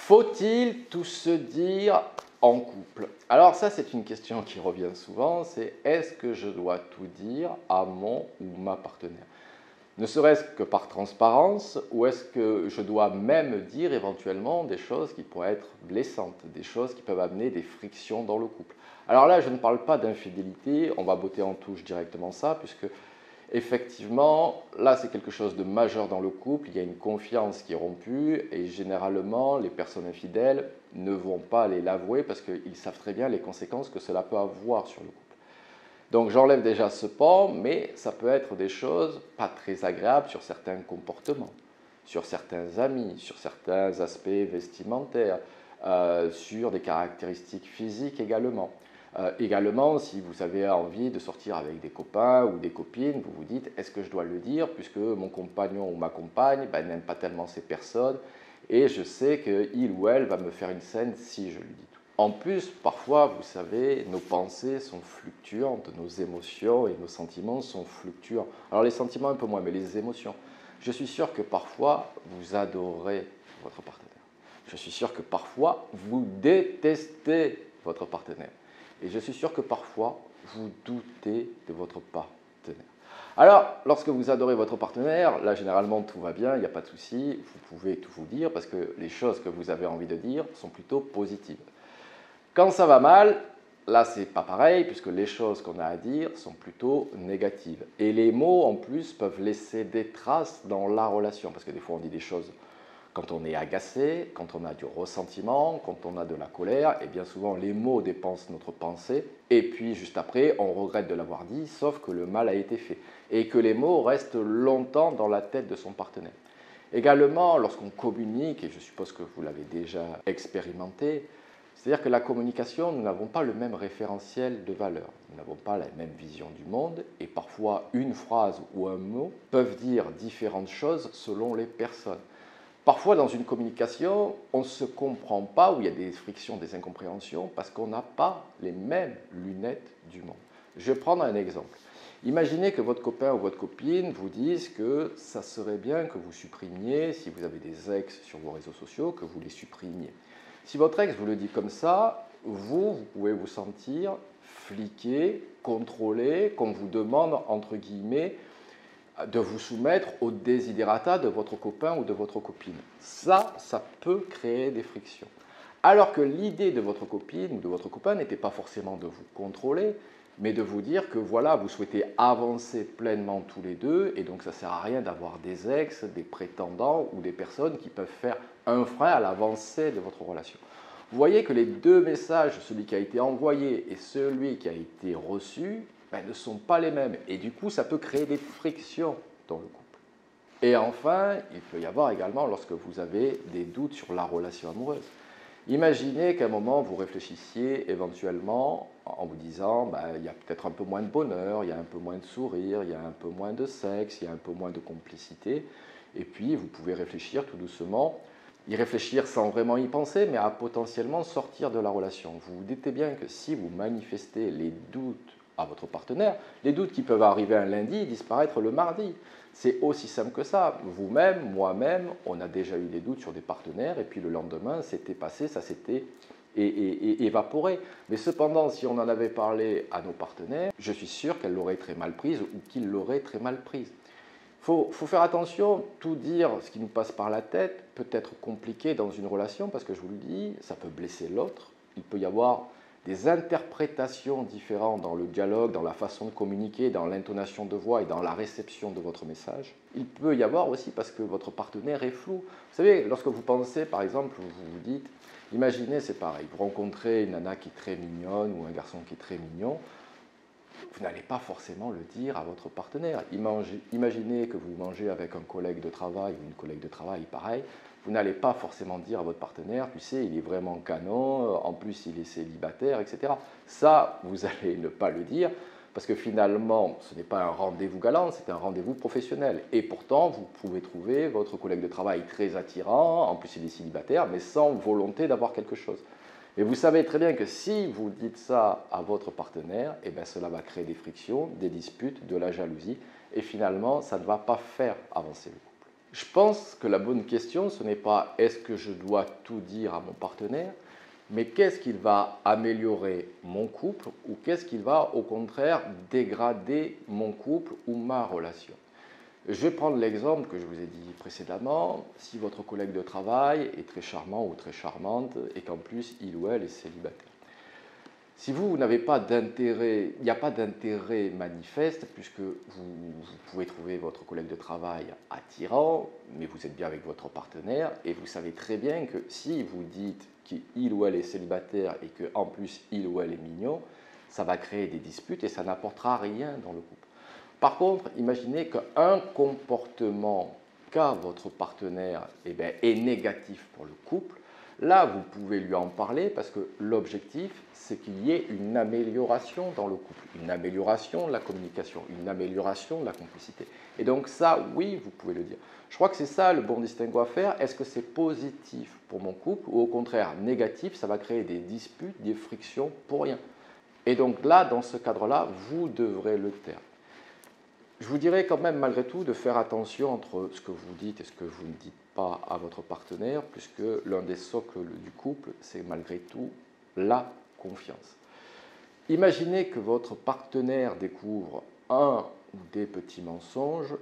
Faut-il tout se dire en couple? Alors ça, c'est une question qui revient souvent, c'est est-ce que je dois tout dire à mon ou ma partenaire? Ne serait-ce que par transparence, ou est-ce que je dois même dire éventuellement des choses qui pourraient être blessantes, des choses qui peuvent amener des frictions dans le couple? Alors là, je ne parle pas d'infidélité, on va botter en touche directement ça, puisque effectivement, là, c'est quelque chose de majeur dans le couple, il y a une confiance qui est rompue, et généralement, les personnes infidèles ne vont pas aller l'avouer parce qu'ils savent très bien les conséquences que cela peut avoir sur le couple. Donc j'enlève déjà ce pan, mais ça peut être des choses pas très agréables sur certains comportements, sur certains amis, sur certains aspects vestimentaires, sur des caractéristiques physiques également. Également, si vous avez envie de sortir avec des copains ou des copines, vous vous dites, est-ce que je dois le dire puisque mon compagnon ou ma compagne n'aime pas tellement ces personnes et je sais qu'il ou elle va me faire une scène si je lui dis tout. En plus, parfois, vous savez, nos pensées sont fluctuantes, nos émotions et nos sentiments sont fluctuants. Alors les sentiments un peu moins, mais les émotions. Je suis sûr que parfois, vous adorez votre partenaire. Je suis sûr que parfois, vous détestez votre partenaire. Et je suis sûr que parfois, vous doutez de votre partenaire. Alors, lorsque vous adorez votre partenaire, là, généralement, tout va bien, il n'y a pas de souci, vous pouvez tout vous dire parce que les choses que vous avez envie de dire sont plutôt positives. Quand ça va mal, là, c'est pas pareil puisque les choses qu'on a à dire sont plutôt négatives. Et les mots, en plus, peuvent laisser des traces dans la relation parce que des fois, on dit des choses quand on est agacé, quand on a du ressentiment, quand on a de la colère, et bien souvent les mots dépensent notre pensée, et puis juste après on regrette de l'avoir dit, sauf que le mal a été fait, et que les mots restent longtemps dans la tête de son partenaire. Également, lorsqu'on communique, et je suppose que vous l'avez déjà expérimenté, c'est-à-dire que la communication, nous n'avons pas le même référentiel de valeur, nous n'avons pas la même vision du monde, et parfois une phrase ou un mot peuvent dire différentes choses selon les personnes. Parfois, dans une communication, on ne se comprend pas, où il y a des frictions, des incompréhensions, parce qu'on n'a pas les mêmes lunettes du monde. Je vais prendre un exemple. Imaginez que votre copain ou votre copine vous dise que ça serait bien que vous supprimiez, si vous avez des ex sur vos réseaux sociaux, que vous les supprimiez. Si votre ex vous le dit comme ça, vous pouvez vous sentir fliqué, contrôlé, qu'on vous demande, entre guillemets, de vous soumettre aux desiderata de votre copain ou de votre copine. Ça peut créer des frictions. Alors que l'idée de votre copine ou de votre copain n'était pas forcément de vous contrôler, mais de vous dire que voilà, vous souhaitez avancer pleinement tous les deux, et donc ça ne sert à rien d'avoir des ex, des prétendants ou des personnes qui peuvent faire un frein à l'avancée de votre relation. Vous voyez que les deux messages, celui qui a été envoyé et celui qui a été reçu, ne sont pas les mêmes. Et du coup, ça peut créer des frictions dans le couple. Et enfin, il peut y avoir également lorsque vous avez des doutes sur la relation amoureuse. Imaginez qu'à un moment, vous réfléchissiez éventuellement en vous disant il y a peut-être un peu moins de bonheur, il y a un peu moins de sourire, il y a un peu moins de sexe, il y a un peu moins de complicité. Et puis, vous pouvez réfléchir tout doucement, y réfléchir sans vraiment y penser, mais à potentiellement sortir de la relation. Vous vous doutez bien que si vous manifestez les doutes à votre partenaire, les doutes qui peuvent arriver un lundi et disparaître le mardi. C'est aussi simple que ça. Vous-même, moi-même, on a déjà eu des doutes sur des partenaires et puis le lendemain, c'était passé, ça s'était évaporé. Mais cependant, si on en avait parlé à nos partenaires, je suis sûr qu'elle l'aurait très mal prise ou qu'il l'aurait très mal prise. Faut faire attention, tout dire ce qui nous passe par la tête peut être compliqué dans une relation parce que je vous le dis, ça peut blesser l'autre. Il peut y avoir des interprétations différentes dans le dialogue, dans la façon de communiquer, dans l'intonation de voix et dans la réception de votre message. Il peut y avoir aussi parce que votre partenaire est flou. Vous savez, lorsque vous pensez, par exemple, vous vous dites, imaginez, c'est pareil, vous rencontrez une nana qui est très mignonne ou un garçon qui est très mignon, vous n'allez pas forcément le dire à votre partenaire. Imaginez que vous mangez avec un collègue de travail ou une collègue de travail, pareil, vous n'allez pas forcément dire à votre partenaire, tu sais, il est vraiment canon, en plus il est célibataire, etc. Ça, vous allez ne pas le dire, parce que finalement, ce n'est pas un rendez-vous galant, c'est un rendez-vous professionnel. Et pourtant, vous pouvez trouver votre collègue de travail très attirant, en plus il est célibataire, mais sans volonté d'avoir quelque chose. Et vous savez très bien que si vous dites ça à votre partenaire, cela va créer des frictions, des disputes, de la jalousie, et finalement, ça ne va pas faire avancer le couple. Je pense que la bonne question, ce n'est pas est-ce que je dois tout dire à mon partenaire, mais qu'est-ce qu'il va améliorer mon couple ou qu'est-ce qu'il va au contraire dégrader mon couple ou ma relation. Je vais prendre l'exemple que je vous ai dit précédemment. Si votre collègue de travail est très charmant ou très charmante et qu'en plus il ou elle est célibataire. Si vous n'avez pas d'intérêt, il n'y a pas d'intérêt manifeste puisque vous pouvez trouver votre collègue de travail attirant, mais vous êtes bien avec votre partenaire et vous savez très bien que si vous dites qu'il ou elle est célibataire et qu'en plus il ou elle est mignon, ça va créer des disputes et ça n'apportera rien dans le couple. Par contre, imaginez qu'un comportement qu'a votre partenaire est négatif pour le couple. Là, vous pouvez lui en parler parce que l'objectif, c'est qu'il y ait une amélioration dans le couple, une amélioration de la communication, une amélioration de la complicité. Et donc ça, oui, vous pouvez le dire. Je crois que c'est ça le bon distinguo à faire. Est-ce que c'est positif pour mon couple ou au contraire négatif, ça va créer des disputes, des frictions pour rien. Et donc là, dans ce cadre-là, vous devrez le taire. Je vous dirais quand même malgré tout de faire attention entre ce que vous dites et ce que vous ne dites pas à votre partenaire, puisque l'un des socles du couple, c'est malgré tout la confiance. Imaginez que votre partenaire découvre un ou des petits mensonges,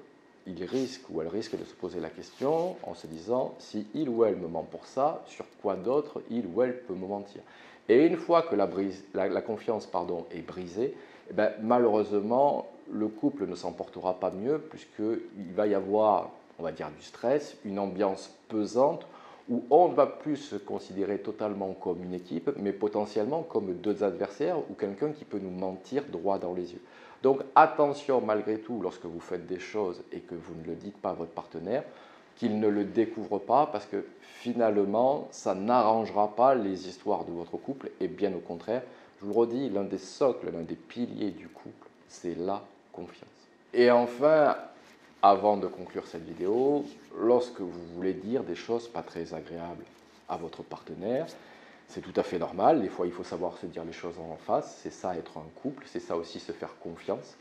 il risque ou elle risque de se poser la question en se disant si il ou elle me ment pour ça, sur quoi d'autre il ou elle peut me mentir. Et une fois que la confiance est brisée, malheureusement, le couple ne s'en portera pas mieux puisqu'il va y avoir, on va dire, du stress, une ambiance pesante où on ne va plus se considérer totalement comme une équipe, mais potentiellement comme deux adversaires ou quelqu'un qui peut nous mentir droit dans les yeux. Donc attention malgré tout lorsque vous faites des choses et que vous ne le dites pas à votre partenaire, qu'il ne le découvre pas parce que finalement, ça n'arrangera pas les histoires de votre couple et bien au contraire, je vous le redis, l'un des socles, l'un des piliers du couple, c'est la confiance. Et enfin, avant de conclure cette vidéo, lorsque vous voulez dire des choses pas très agréables à votre partenaire, c'est tout à fait normal, des fois il faut savoir se dire les choses en face, c'est ça être un couple, c'est ça aussi se faire confiance.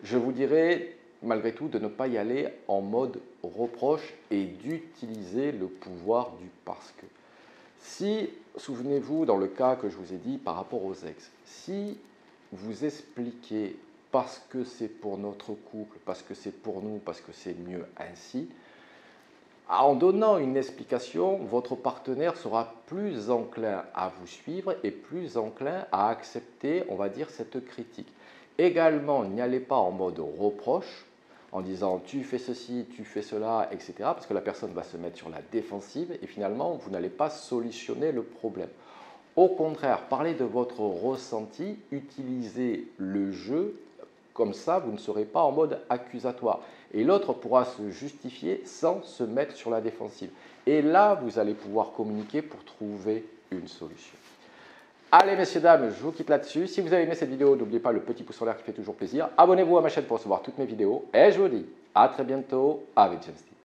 Je vous dirais malgré tout de ne pas y aller en mode reproche et d'utiliser le pouvoir du parce que. Si, souvenez-vous dans le cas que je vous ai dit par rapport aux ex, si vous expliquez parce que c'est pour notre couple, parce que c'est pour nous, parce que c'est mieux ainsi, en donnant une explication, votre partenaire sera plus enclin à vous suivre et plus enclin à accepter, on va dire, cette critique. Également, n'y allez pas en mode reproche, en disant tu fais ceci, tu fais cela, etc. Parce que la personne va se mettre sur la défensive et finalement, vous n'allez pas solutionner le problème. Au contraire, parlez de votre ressenti, utilisez le jeu, comme ça vous ne serez pas en mode accusatoire. Et l'autre pourra se justifier sans se mettre sur la défensive. Et là, vous allez pouvoir communiquer pour trouver une solution. Allez messieurs, dames, je vous quitte là-dessus. Si vous avez aimé cette vidéo, n'oubliez pas le petit pouce en l'air qui fait toujours plaisir. Abonnez-vous à ma chaîne pour recevoir toutes mes vidéos. Et je vous dis à très bientôt avec James Steve.